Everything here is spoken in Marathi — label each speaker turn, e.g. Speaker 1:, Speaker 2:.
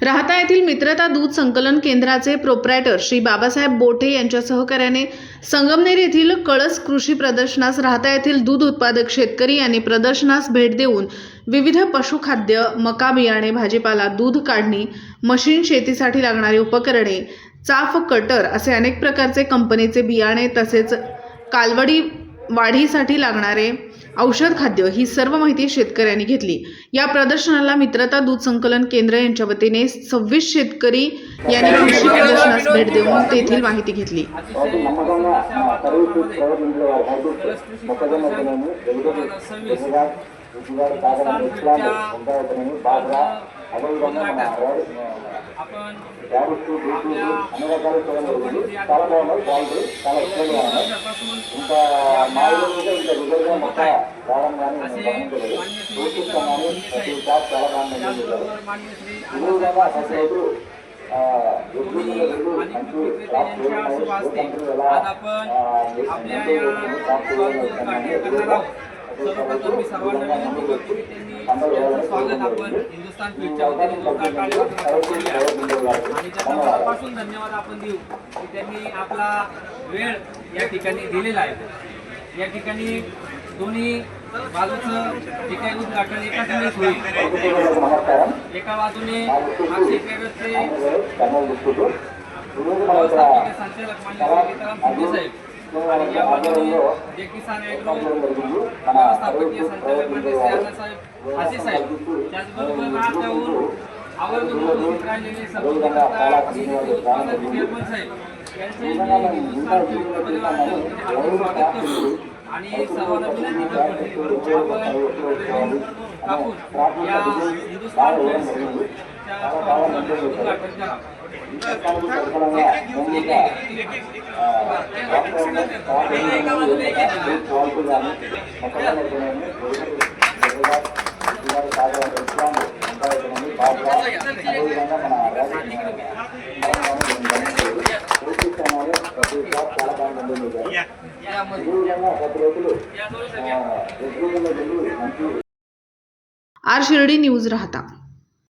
Speaker 1: राहता येथील मित्रता दूध संकलन केंद्राचे प्रोप्रायटर श्री बाबासाहेब बोठे यांच्या सहकार्याने संगमनेर येथील कळस कृषी प्रदर्शनास राहता येथील दूध उत्पादक शेतकरी यांनी प्रदर्शनास भेट देऊन विविध पशुखाद्य, मका बियाणे, भाजीपाला, दूध काढणी मशीन, शेतीसाठी लागणारी उपकरणे, चाफ कटर असे अनेक प्रकारचे कंपनीचे बियाणे तसेच कालवडी वाढीसाठी लागणारे औषध खाद्य ही सर्व माहिती शेतकऱ्यांनी घेतली। या प्रदर्शनाला मित्रता दूध संकलन केंद्र यांच्या वतीने 26 शेतकरी यांनी कृषी प्रदर्शनास भेट देऊन तेथील माहिती घेतली।
Speaker 2: सर्वप्रथम मी सर्वांना विनंती करतो की त्यांनी स्वागत आपण हिंदुस्थान फीडच्या वतीने आणि त्यांना मनापासून धन्यवाद आपण देऊ की त्यांनी आपला वेळ या ठिकाणी दिलेला आहे। या ठिकाणी दोन्ही बाजूचं जे काही उद्घाटन एकाच वेळेस होईल। एका बाजूने संचालक माननीय साहेब आणि या बाजूने जे किसान ॲग्रो व्यवस्थापकीय संचालक माननीय साहेब हासी साहेब, त्याचबरोबर राज्याहून आवर्जून उपस्थित राहिलेले उत्पादक चेअरमन साहेब यांचे हिंदुस्थान परिवाराचे स्वागत करतो आणि सर्वांना विनंती करतो आपण कापून या हिंदुस्थान उद्घाटन करा।
Speaker 1: आर शिर्डी न्यूज राहता।